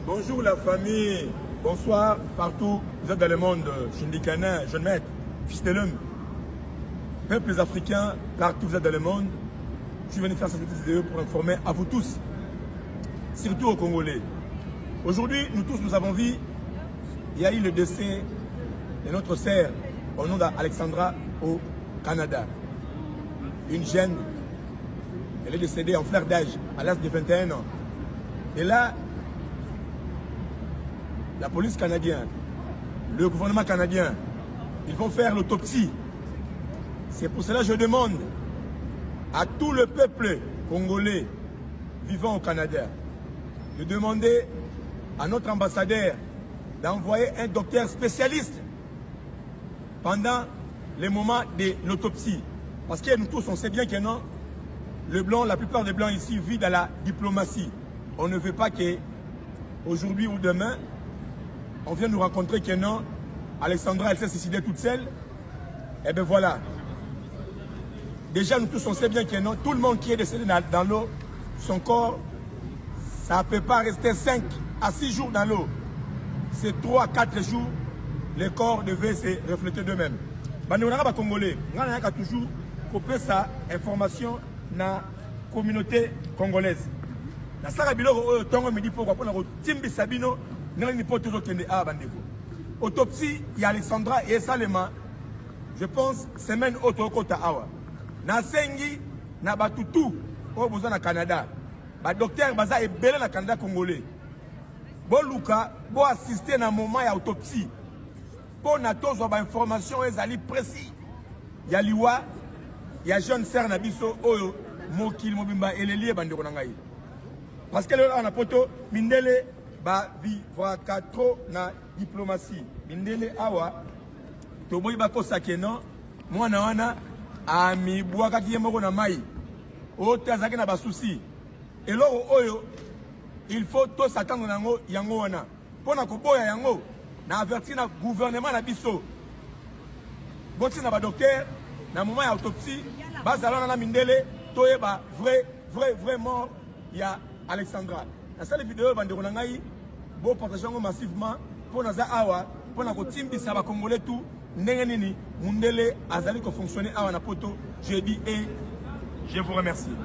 Bonjour la famille, bonsoir partout, vous êtes dans le monde, Shindikana, jeune maître, fils de l'homme, peuples africains, partout vous êtes dans le monde. Je suis venu faire cette petite vidéo pour informer à vous tous, surtout aux Congolais. Aujourd'hui, nous tous, nous avons vu, il y a eu le décès de notre sœur au nom d'Alexandra au Canada. Une jeune, elle est décédée en fleur d'âge à l'âge de 21 ans. Et là, la police canadienne, le gouvernement canadien, ils vont faire l'autopsie. C'est pour cela que je demande à tout le peuple congolais vivant au Canada de demander à notre ambassadeur d'envoyer un docteur spécialiste pendant les moments de l'autopsie. Parce que nous tous, on sait bien que non, le blanc, la plupart des blancs ici vivent dans la diplomatie. On ne veut pas qu'aujourd'hui ou demain, on vient nous rencontrer que non, Alexandra, elle s'est suicidée toute seule. Et bien voilà. Déjà, nous tous, on sait bien que non, tout le monde qui est décédé dans l'eau, son corps, ça ne peut pas rester 5 à 6 jours dans l'eau. C'est 3 à 4 jours, les corps devaient se refléter d'eux-mêmes. On a Congolais, on a toujours copié sa information dans la communauté congolaise. Dans ce cas, on me dit pourquoi on a Timbi Sabino. Autopsie, il y a Alexandra et Salema. Je pense semaine auto kota awa. Na sengi na batutu au besoin na Canada. Ba docteur baza est belé na Canada congolais. Bon Luka, bon assister na moment ya autopsie. Pour na tozo ba information ezali précis. Ya liwa, ya jeune sœur na biso oyo mokil mobimba eleli bandeko na ngai. Parce que là on a poto mindele ba vivra trop na diplomatie. Mindele awa toboyi bakosa keno mwana wana ami bwaka kiyemoko na mai. Otazaki na basusi. Eloko oyo il faut to s'attendre nango yango wana. Pona koboya yango na avertir na gouvernement na biso. Boti na ba docteur na moment ya autopsie bazalana na mindele toyeba vrai mort ya Alexandra. Dans cette vidéo, bandeko na ngai bo partager massivement pour naza awa pour na kotimbisa ba congolais tout ndenge nini mundele azali ko fonctionner awa na poto. Je dis et je vous remercie.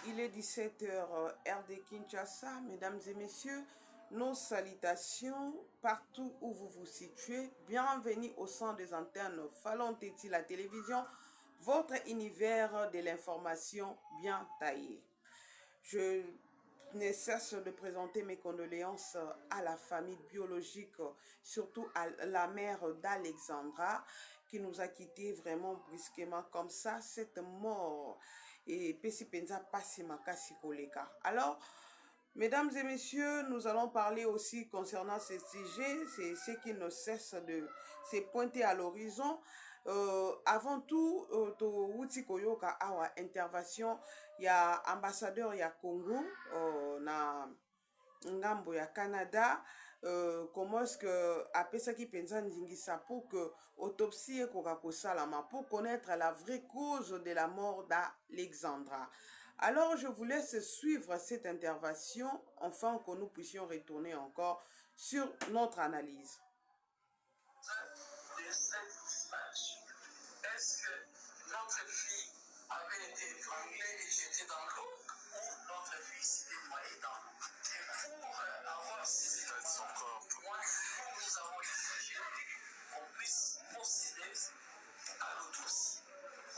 Il est 17h heure de Kinshasa, mesdames et messieurs, nos salutations partout où vous vous situez. Bienvenue au centre des antennes Fallon Téti, la télévision, votre univers de l'information bien taillé. Je ne cesse de présenter mes condoléances à la famille biologique, surtout à la mère d'Alexandra, qui nous a quittés vraiment brusquement comme ça, cette mort. Et Pessi Penza Passimaka Sikoleka. Alors, mesdames et messieurs, nous allons parler aussi concernant ce sujet, c'est ce qui ne cesse de se pointer à l'horizon. Avant tout, Wuti Koyoka awa intervention, il y a ambassadeur ya Congo, na ngambo ya Canada. Comment est-ce que après ça qui pensa ndingisa pour que autopsie salama pour connaître la vraie cause de la mort d'Alexandra. Alors je vous laisse suivre cette intervention afin que nous puissions retourner encore sur notre analyse. Est-ce que notre fille avait été étranglée et jetée dans l'eau ou notre fille s'était noyée dans l'eau? Et pour avoir ces son corps, nous avons exigé qu'on puisse procéder à l'autopsie.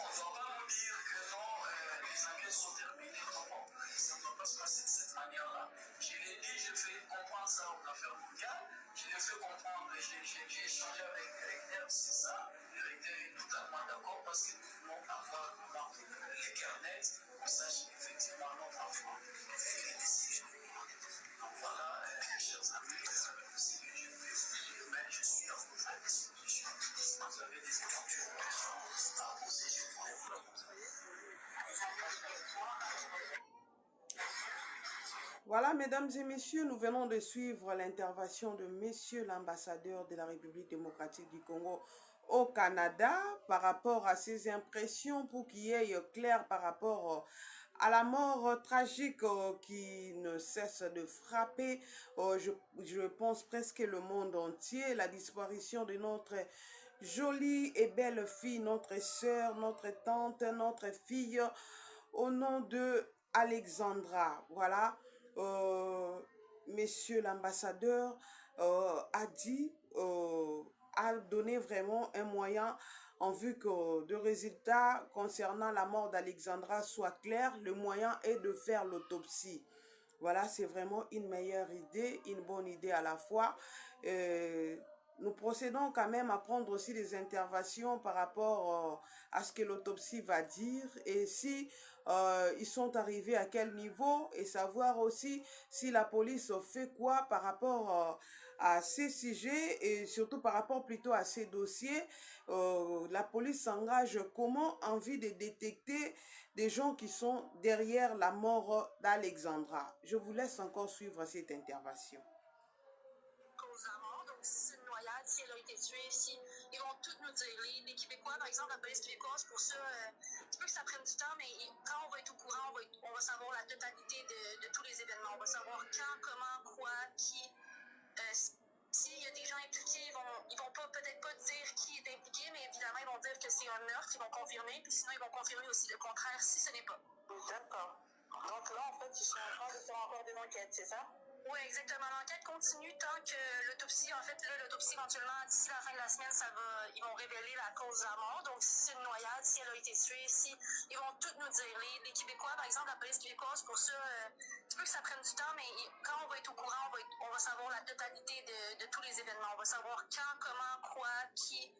On ne doit pas nous dire que non, les enquêtes sont terminées. Non, ça ne doit pas se passer de cette manière-là. Je l'ai dit, je fais comprendre ça aux affaires mondiales. Je l'ai fait comprendre, j'ai échangé avec le directeur, c'est ça. Le directeur est totalement d'accord parce que nous voulons avoir les carnets, on sache effectivement notre enfant et les décisions. Donc voilà, chers amis, ce que je peux dire, mais je suis à votre disposition. Si vous avez des éventuelles questions à poser, je pourrais vous répondre. Voilà, mesdames et messieurs, nous venons de suivre l'intervention de monsieur l'ambassadeur de la République démocratique du Congo au Canada par rapport à ses impressions pour qu'il y ait clair par rapport à la mort tragique qui ne cesse de frapper, je pense presque le monde entier, la disparition de notre jolie et belle fille, notre sœur, notre tante, notre fille, au nom de Alexandra. Voilà, monsieur l'ambassadeur a dit, a donné vraiment un moyen en vue que de résultats concernant la mort d'Alexandra soient clairs. Le moyen est de faire l'autopsie. Voilà, c'est vraiment une meilleure idée, une bonne idée à la fois. Nous procédons quand même à prendre aussi des interventions par rapport à ce que l'autopsie va dire et si ils sont arrivés à quel niveau et savoir aussi si la police fait quoi par rapport à ces sujets et surtout par rapport plutôt à ces dossiers. La police s'engage comment en vue de détecter des gens qui sont derrière la mort d'Alexandra. Je vous laisse encore suivre cette intervention. Donc, si c'est une noyade, si elle a été tuée, si ils vont tous nous dire. Les Québécois, par exemple, la police québécoise, pour ça, c'est peu que ça prenne du temps, mais quand on va être au courant, on va savoir la totalité de tous les événements. On va savoir quand, comment, quoi, qui. S'il y a des gens impliqués, ils vont peut-être pas dire qui est impliqué, mais évidemment, ils vont dire que c'est un meurtre, ils vont confirmer, puis sinon, ils vont confirmer aussi le contraire si ce n'est pas. D'accord. Donc là, en fait, ils sont en train de faire encore des enquêtes, c'est ça? Oui, exactement. L'enquête continue tant que l'autopsie, en fait, là, l'autopsie, éventuellement, d'ici la fin de la semaine, ils vont révéler la cause de la mort. Donc, si c'est une noyade, si elle a été tuée, si, ils vont tout nous dire. Les Québécois, par exemple, la police québécoise, pour ça, c'est peu que ça prenne du temps, mais quand on va être au courant, on va savoir la totalité de tous les événements. On va savoir quand, comment, quoi, qui.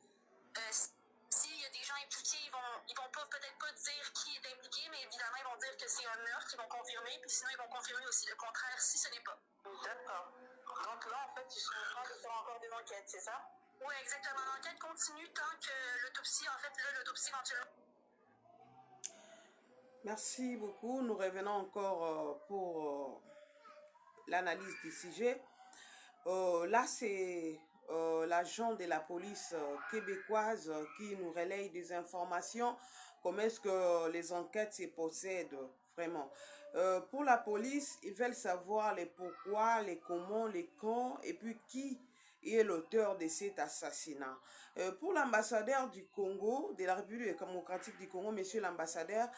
S'il y a des gens impliqués, ils vont peut-être pas dire qui est impliqué, mais évidemment, ils vont dire que c'est un meurtre, ils vont confirmer, puis sinon, ils vont confirmer aussi le contraire si ce n'est pas. D'accord. Donc là, en fait, ils sont en train de faire encore des enquêtes, c'est ça? Oui, exactement. L'enquête continue tant que l'autopsie, en fait, là, l'autopsie éventuellement. Merci beaucoup. Nous revenons encore pour l'analyse du sujet. Là, c'est l'agent de la police québécoise qui nous relaye des informations. Comment est-ce que les enquêtes se possèdent vraiment? Pour la police, ils veulent savoir les pourquoi, les comment, les quand et puis qui est l'auteur de cet assassinat. Pour l'ambassadeur du Congo, de la République démocratique du Congo, monsieur l'ambassadeur,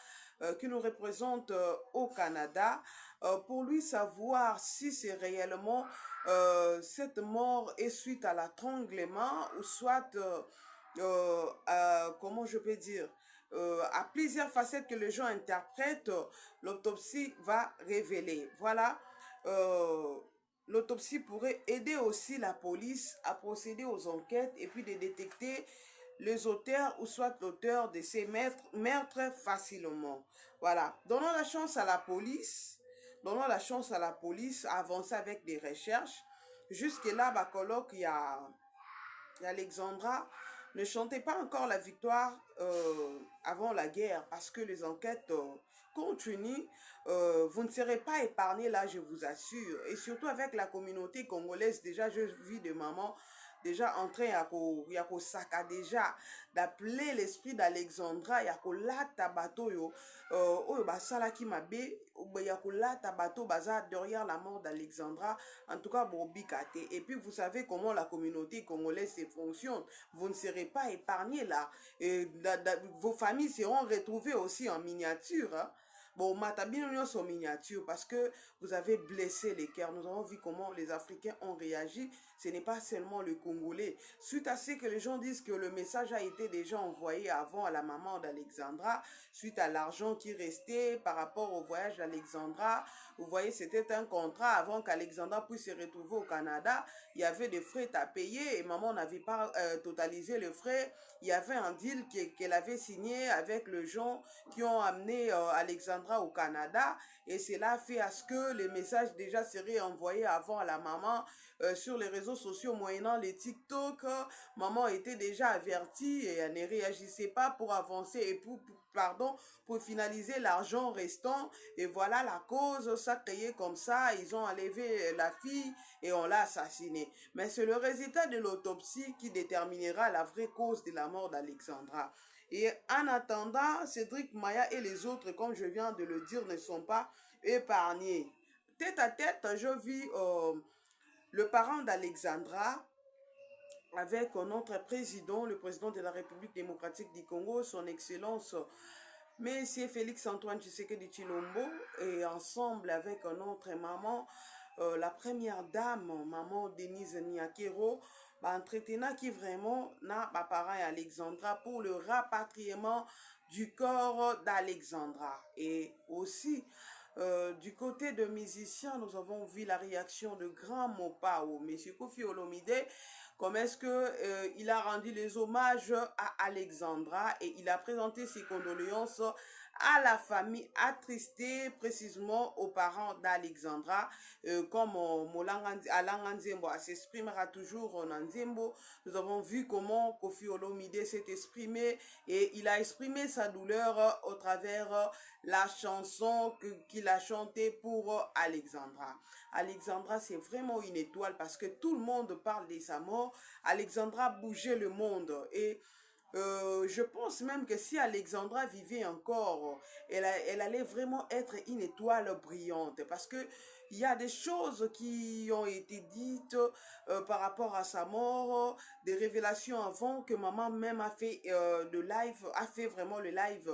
qui nous représente au Canada, pour lui savoir si c'est réellement cette mort est suite à l'étranglement ou soit, comment je peux dire, à plusieurs facettes que les gens interprètent, l'autopsie va révéler. Voilà, l'autopsie pourrait aider aussi la police à procéder aux enquêtes et puis de détecter les auteurs ou soit l'auteur de ces meurtres facilement. Voilà, donnons la chance à la police. Donnons la chance à la police à avancer avec des recherches. Jusque-là, Bacoloc, il y a Alexandra, ne chantez pas encore la victoire avant la guerre parce que les enquêtes continuent. Vous ne serez pas épargnés là, je vous assure. Et surtout avec la communauté congolaise, déjà, je vis de maman déjà en train ya ko saka déjà d'appeler l'esprit d'Alexandra ya ko lata bato yo oyo basala ki mabe ya ko lata bato baza derrière la mort d'Alexandra en tout cas bobikate. Et puis vous savez comment la communauté congolaise fonctionne, vous ne serez pas épargnés là et vos familles seront retrouvées aussi en miniature, hein? Bon, Matabino sont miniature parce que vous avez blessé les cœurs. Nous avons vu comment les Africains ont réagi. Ce n'est pas seulement le Congolais. Suite à ce que les gens disent que le message a été déjà envoyé avant à la maman d'Alexandra, suite à l'argent qui restait par rapport au voyage d'Alexandra. Vous voyez, c'était un contrat avant qu'Alexandra puisse se retrouver au Canada. Il y avait des frais à payer et maman n'avait pas totalisé les frais. Il y avait un deal qu'elle avait signé avec les gens qui ont amené Alexandra au Canada et cela fait à ce que les messages déjà seraient envoyés avant à la maman sur les réseaux sociaux moyennant les TikTok. Maman était déjà avertie et elle ne réagissait pas pour avancer et pour finaliser l'argent restant. Et voilà la cause, ça créé comme ça. Ils ont enlevé la fille et on l'a assassinée. Mais c'est le résultat de l'autopsie qui déterminera la vraie cause de la mort d'Alexandra. Et en attendant, Cédric Maya et les autres, comme je viens de le dire, ne sont pas épargnés. Tête à tête, je vis le parent d'Alexandra avec notre président, le président de la République démocratique du Congo, son Excellence Monsieur Félix Antoine Tshisekedi Tshilombo, et ensemble avec notre maman, la première dame, maman Denise Niakero, entretenant qui vraiment n'a pas parent Alexandra pour le rapatriement du corps d'Alexandra. Et aussi, du côté de musiciens, nous avons vu la réaction de Grand Mopao, M. Kofi Olomide, comment est-ce que il a rendu les hommages à Alexandra et il a présenté ses condoléances à la famille attristée, précisément aux parents d'Alexandra, comme Alain Nzembo s'exprimera toujours en Nzembo. Nous avons vu comment Kofi Olomide s'est exprimé et il a exprimé sa douleur au travers la chanson qu'il a chantée pour Alexandra. Alexandra, c'est vraiment une étoile parce que tout le monde parle de sa mort. Alexandra bougeait le monde et je pense même que si Alexandra vivait encore, elle allait vraiment être une étoile brillante parce que il y a des choses qui ont été dites par rapport à sa mort, des révélations avant que maman même a fait de live, a fait vraiment le live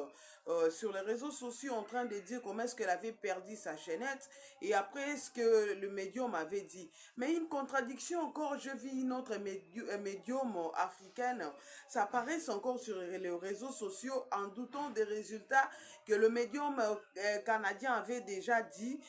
sur les réseaux sociaux en train de dire comment est-ce qu'elle avait perdu sa chaînette et après ce que le médium avait dit. Mais une contradiction encore, je vis une autre médium africaine, ça apparaît encore sur les réseaux sociaux en doutant des résultats que le médium canadien avait déjà dit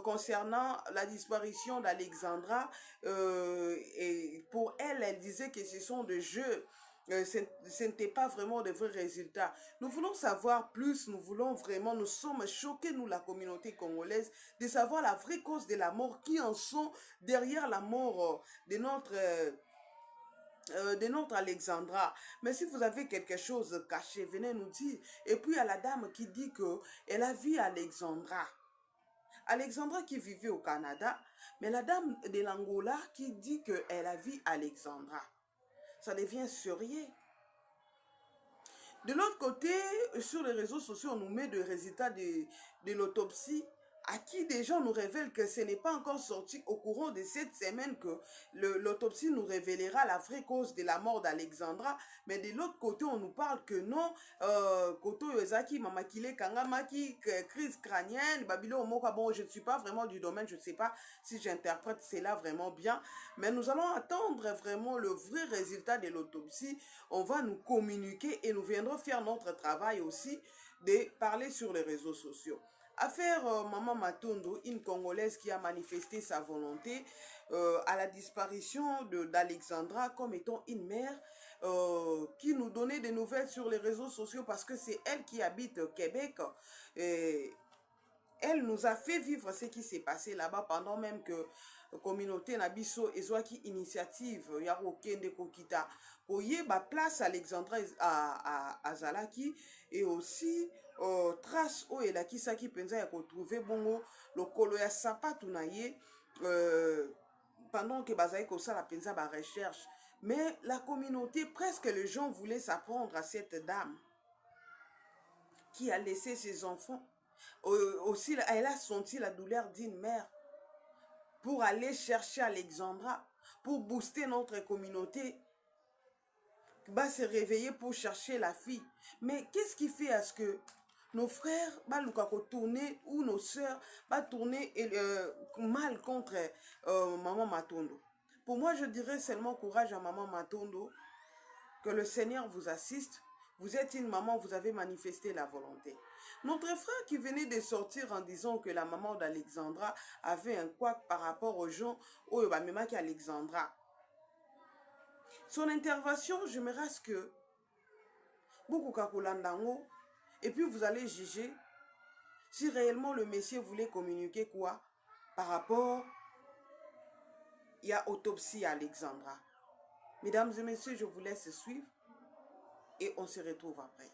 concernant la disparition d'Alexandra. Et pour elle, elle disait que ce sont des jeux. Ce n'était pas vraiment de vrais résultats. Nous voulons savoir plus, nous voulons vraiment, nous sommes choqués, nous, la communauté congolaise, de savoir la vraie cause de la mort, qui en sont derrière la mort de notre Alexandra. Mais si vous avez quelque chose caché, venez nous dire. Et puis il y a la dame qui dit qu'elle a vu Alexandra. Alexandra qui vivait au Canada, mais la dame de l'Angola qui dit qu'elle a vu Alexandra. Ça devient sérieux. De l'autre côté, sur les réseaux sociaux, on nous met des résultats de l'autopsie à qui des gens nous révèlent que ce n'est pas encore sorti au courant de cette semaine que l'autopsie nous révélera la vraie cause de la mort d'Alexandra. Mais de l'autre côté, on nous parle que non, Koto Yozaki, Mamakile Kangamaki, crise crânienne, Babilo Omoka. Bon, je ne suis pas vraiment du domaine, je ne sais pas si j'interprète cela vraiment bien, mais nous allons attendre vraiment le vrai résultat de l'autopsie. On va nous communiquer et nous viendrons faire notre travail aussi de parler sur les réseaux sociaux. Affaire Maman Matondo, une Congolaise qui a manifesté sa volonté à la disparition d'Alexandra comme étant une mère qui nous donnait des nouvelles sur les réseaux sociaux parce que c'est elle qui habite au Québec. Et elle nous a fait vivre ce qui s'est passé là-bas pendant même que la communauté Nabiso Ezwaki initiative Yaro Kende Kokita Oye ba place Alexandra à Zalaki et aussi trace o elaki saki penza ya retrouver bongo le kolo ya sapatu na ye pendant que bazai ko ça la penza ba recherche. Mais la communauté, presque les gens voulaient s'apprendre à cette dame qui a laissé ses enfants. Aussi, elle a senti la douleur d'une mère pour aller chercher Alexandra, pour booster notre communauté, va se réveiller pour chercher la fille. Mais qu'est-ce qui fait à ce que nos frères vont tourner ou nos sœurs vont tourner mal contre Maman Matondo? Pour moi, je dirais seulement courage à Maman Matondo, que le Seigneur vous assiste. Vous êtes une maman, vous avez manifesté la volonté. Notre frère qui venait de sortir en disant que la maman d'Alexandra avait un couac par rapport aux gens, oh, bah, même qui Alexandra. Son intervention, je me reste que beaucoup kakulandango, et puis vous allez juger si réellement le Messie voulait communiquer quoi par rapport il y a autopsie à Alexandra. Mesdames et messieurs, je vous laisse suivre et on se retrouve après.